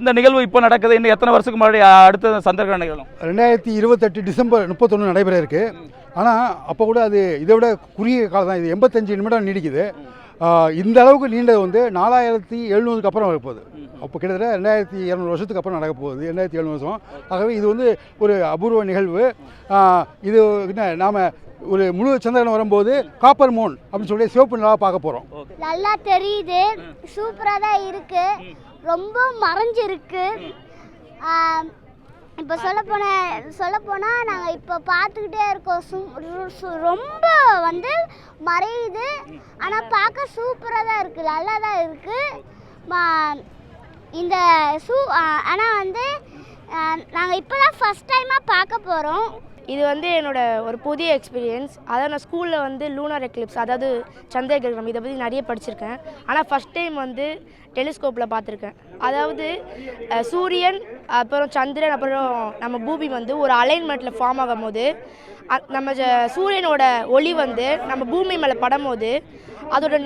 இந்த நிகழ்வு இப்போ நடக்குது, இன்னும் எத்தனை வருஷத்துக்கு முன்னாடி அடுத்த சந்திரகிரகண நிகழும்? 2028 டிசம்பர் 31 நடைபெற இருக்குது. ஆனால் அப்போ கூட அது இதை விட குறுகிய காலம் தான். இது 85 நிமிடம் நீடிக்குது. இந்த அளவுக்கு நீண்டது வந்து 4700க்கு அப்புறம் வரப்போகுது. அப்போ கிட்டத்தட்ட 2200 வருஷத்துக்கு அப்புறம் நடக்க போகுது, 2700 வருஷம். ஆகவே இது வந்து ஒரு அபூர்வ நிகழ்வு. இது என்ன, நாம் ஒரு முழு சந்திரன் வரும்போது காப்பர் மூன் அப்படின்னு சொல்லி சிவப்பு நிலாவை பார்க்க போகிறோம். நல்லா தெரியுது, சூப்பராக தான் இருக்குது, ரொம்ப மறைஞ்சிருக்கு. இப்போ சொல்லப்போனால் நாங்கள் இப்போ பார்த்துக்கிட்டே இருக்கோம், ரொம்ப வந்து மறையுது. ஆனால் பார்க்க சூப்பராக தான் இருக்குது, நல்லா தான் இருக்குது. இந்த ஆனால் வந்து நாங்கள் இப்போ தான் ஃபஸ்ட் டைமாக பார்க்க போகிறோம். இது வந்து என்னோட ஒரு புதிய எக்ஸ்பீரியன்ஸ். அதாவது நான் ஸ்கூலில் வந்து லூனார் எக்லிப்ஸ், அதாவது சந்திர கிரகணம், இதை பற்றி நிறைய படிச்சிருக்கேன். ஆனால் ஃபஸ்ட் டைம் வந்து டெலிஸ்கோப்பில் பார்த்துருக்கேன். அதாவது சூரியன், அப்புறம் சந்திரன், அப்புறம் நம்ம பூமி வந்து ஒரு அலைன்மெண்ட்டில் ஃபார்ம் ஆகும் போது நம்ம சூரியனோட ஒளி வந்து நம்ம பூமி மேலே படும்போது அதோட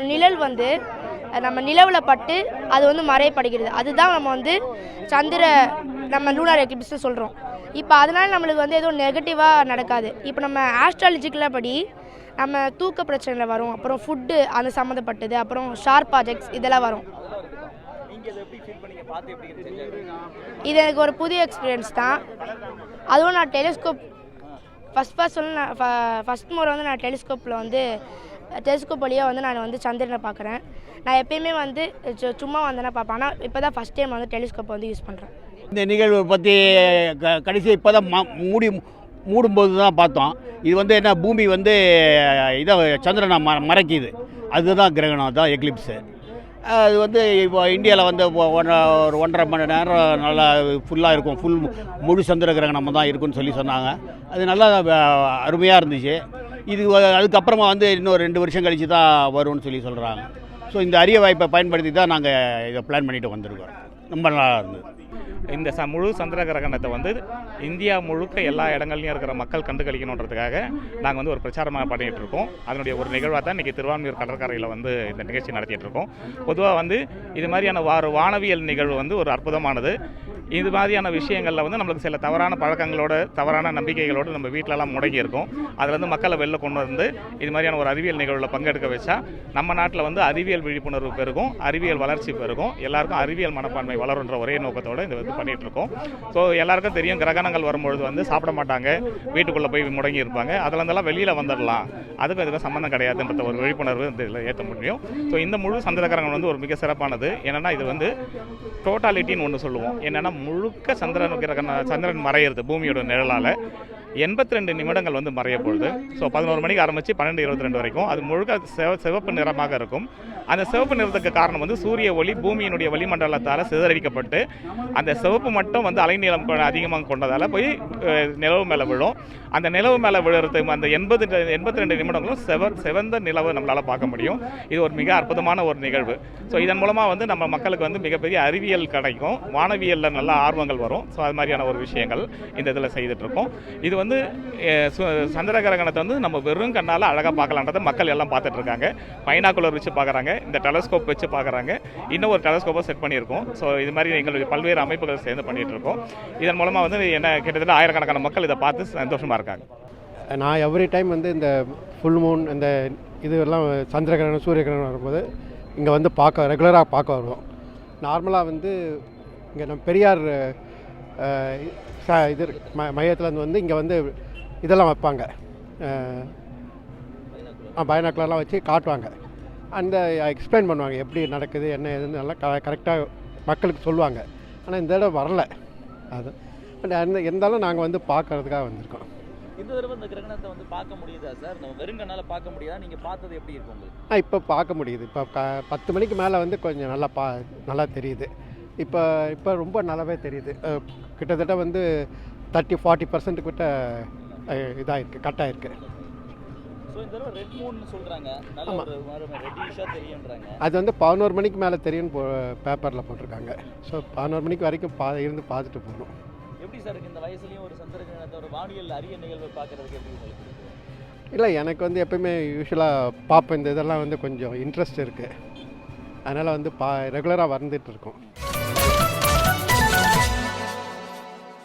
நிழல் வந்து நம்ம நிலவில் பட்டு அது வந்து மறையப்படுகிறது. அதுதான் நம்ம வந்து நம்ம லூனார் எக்லிப்ஸ் சொல்கிறோம். இப்போ அதனால் நம்மளுக்கு வந்து எதுவும் நெகட்டிவாக நடக்காது. இப்போ நம்ம ஆஸ்ட்ராலஜிக்கலாக படி நம்ம தூக்க பிரச்சனையில் வரும், அப்புறம் ஃபுட்டு அது சம்மந்தப்பட்டது, அப்புறம் ஷார்ப் ஆப்ஜெக்ட்ஸ் இதெல்லாம் வரும். இது எனக்கு ஒரு புதிய எக்ஸ்பீரியன்ஸ் தான். அதுவும் நான் டெலிஸ்கோப் ஃபஸ்ட் முறை வந்து நான் டெலிஸ்கோப் வழியாக வந்து நான் வந்து சந்திரனை பார்க்குறேன். நான் எப்பயுமே வந்து சும்மா வந்தேன்னா பார்ப்பேன். ஆனால் இப்போ தான் ஃபஸ்ட் டைம் வந்து டெலிஸ்கோப்பை வந்து யூஸ் பண்ணுறேன். இந்த நிகழ்வை பற்றி கடைசி இப்போ தான் மூடும்போது தான் பார்த்தோம். இது வந்து என்ன, பூமி வந்து இதை சந்திரனை மறைக்குது, அதுதான் கிரகணம் தான் எக்லிப்ஸு. அது வந்து இப்போ இந்தியாவில் வந்து ஒரு 1.5 மணி நேரம் நல்லா ஃபுல்லாக இருக்கும், முழு சந்திர கிரகணம் தான் இருக்குன்னு சொன்னாங்க. அது நல்லா அருமையாக இருந்துச்சு. இது அதுக்கப்புறமா வந்து இன்னும் 2 வருஷம் கழித்து தான் வரும்னு சொல்கிறாங்க. ஸோ இந்த அரிய வாய்ப்பை பயன்படுத்தி தான் நாங்கள் இதை பிளான் பண்ணிட்டு வந்திருக்கோம். ரொம்ப நல்லா இருந்தது. இந்த முழு சந்திர கிரகணத்தை வந்து இந்தியா முழுக்க எல்லா இடங்கள்லையும் இருக்கிற மக்கள் கண்டுகளிக்கணுன்றதுக்காக நாங்கள் வந்து ஒரு பிரச்சாரமாக பண்ணிகிட்டு இருக்கோம். அதனுடைய ஒரு நிகழ்வாக தான் இன்றைக்கி திருவான்மியூர் கடற்கரையில் வந்து இந்த நிகழ்ச்சி நடத்திட்டு இருக்கோம். பொதுவாக வந்து இது மாதிரியான வானவியல் நிகழ்வு வந்து ஒரு அற்புதமானது. இது மாதிரியான விஷயங்களில் வந்து நம்மளுக்கு சில தவறான பழக்கங்களோட, தவறான நம்பிக்கைகளோடு நம்ம வீட்டிலலாம் முடங்கி இருக்கும். அதில் வந்து மக்களை வெளில கொண்டு வந்து இது மாதிரியான ஒரு அறிவியல் நிகழ்வில் பங்கெடுக்க வச்சா நம்ம நாட்டில் வந்து அறிவியல் விழிப்புணர்வு பெருகும், அறிவியல் வளர்ச்சி பெருகும், எல்லாருக்கும் அறிவியல் மனப்பான்மை வளருன்ற ஒரே நோக்கத்தோடு இந்த வந்து பண்ணிகிட்டு இருக்கோம். ஸோ எல்லாருக்கும் தெரியும், கிரகணங்கள் வரும்பொழுது வந்து சாப்பிட மாட்டாங்க, வீட்டுக்குள்ளே போய் முடங்கி இருப்பாங்க. அதில் இருந்தெல்லாம் வெளியில் வந்துடலாம், அதுக்கும் சம்மந்தம் கிடையாதுன்ற ஒரு விழிப்புணர்வு இந்த இதில் ஏற்ற முடியும். ஸோ இந்த முழு சந்திர கிரகணம் வந்து ஒரு மிக சிறப்பானது. என்னென்னா இது வந்து டோட்டாலிட்டின்னு ஒன்று சொல்லுவோம். என்னென்னா முழுக்க சந்திரன் மறையிறது பூமியோட நிழலால் 82 நிமிடங்கள் வந்து மறைய பொழுது. ஸோ 11 மணிக்கு ஆரம்பித்து 12:22 வரைக்கும் அது முழுக்க சிவப்பு நிறமாக இருக்கும். அந்த சிவப்பு நிறத்துக்கு காரணம் வந்து சூரிய ஒளி பூமியினுடைய வளிமண்டலத்தால் சிதறடிக்கப்பட்டு அந்த சிவப்பு மட்டும் வந்து அலைநீளம் அதிகமாக கொண்டதால் போய் நிலவு மேலே விழும். அந்த நிலவு மேலே விழுறதுக்கு அந்த 82 நிமிடங்களும் சிவந்த நிலவு நம்மளால் பார்க்க முடியும். இது ஒரு மிக அற்புதமான ஒரு நிகழ்வு. ஸோ இதன் மூலமாக வந்து நம்ம மக்களுக்கு வந்து மிகப்பெரிய அறிவியல் கிடைக்கும், வானவியலில் நல்ல ஆர்வங்கள் வரும். ஸோ அது மாதிரியான ஒரு விஷயங்கள் இந்த இதில் செய்துட்ருக்கோம். இது வந்து சந்திர கிரகணத்தை வந்து நம்ம வெறும் கண்ணால் அழகாக பார்க்கலான்றதை மக்கள் எல்லாம் பார்த்துட்டு இருக்காங்க. பைனாக்குலர் வச்சு பார்க்குறாங்க, இந்த டெலஸ்கோப் வச்சு பார்க்குறாங்க, இன்னும் ஒரு டெலஸ்கோப்பை செட் பண்ணியிருக்கோம். ஸோ இது மாதிரி எங்களுடைய பல்வேறு அமைப்புகள் சேர்ந்து பண்ணிகிட்டு இருக்கோம். இதன் மூலமாக வந்து என்ன கிட்டத்தட்ட ஆயிரக்கணக்கான மக்கள் இதை பார்த்து சந்தோஷமாக இருக்காங்க. நான் எவ்ரி டைம் வந்து இந்த ஃபுல் மூன் இந்த இதெல்லாம் சந்திர கிரகணம் சூரிய கிரகணம் வரும்போது இங்கே வந்து ரெகுலராக பார்க்க வருவோம். நார்மலாக வந்து இங்கே நம்ம பெரியார் இது மையத்தில் வந்து இங்கே வந்து இதெல்லாம் வைப்பாங்க, பைனாக்குலர்லாம் வச்சு காட்டுவாங்க. அந்த எக்ஸ்பிளைன் பண்ணுவாங்க எப்படி நடக்குது என்ன ஏதுன்னு நல்லா கரெக்டாக மக்களுக்கு சொல்லுவாங்க. ஆனால் இந்த இடம் வரல. அது இருந்தாலும் நாங்கள் வந்து பார்க்கறதுக்காக வந்திருக்கோம். இந்த தடவை இந்த கிரகணத்தை வந்து பார்க்க முடியுதா சார்? நம்ம வெறுங்கனால பார்க்க முடியுதா? நீங்கள் பார்த்தது எப்படி இருக்கும் உங்களுக்கு? இப்போ பார்க்க முடியுது. இப்போ 10 மணிக்கு மேலே வந்து கொஞ்சம் நல்லா தெரியுது. இப்போ ரொம்ப நல்லாவே தெரியுது. கிட்டத்தட்ட வந்து 30-40% கிட்ட இதாகிருக்கு, கட் ஆகிருக்கு. அது வந்து 11 மணிக்கு மேலே தெரியும்னு பேப்பரில் போட்டிருக்காங்க. ஸோ 11 மணிக்கு வரைக்கும் இருந்து பார்த்துட்டு போகணும். எப்படி சார் இந்த வயசுலேயும் ஒரு சந்திர கிரகணத்தை ஒரு வானியல் அரிய நிகழ்வு பார்க்குறதுக்கு எப்படி உங்களுக்கு? இல்லை, எனக்கு வந்து எப்பயுமே யூஸ்வலாக பார்ப்பேன். இந்த இதெல்லாம் வந்து கொஞ்சம் இன்ட்ரெஸ்ட் இருக்குது, அதனால் வந்து ரெகுலராக வந்துட்டு இருக்கோம்.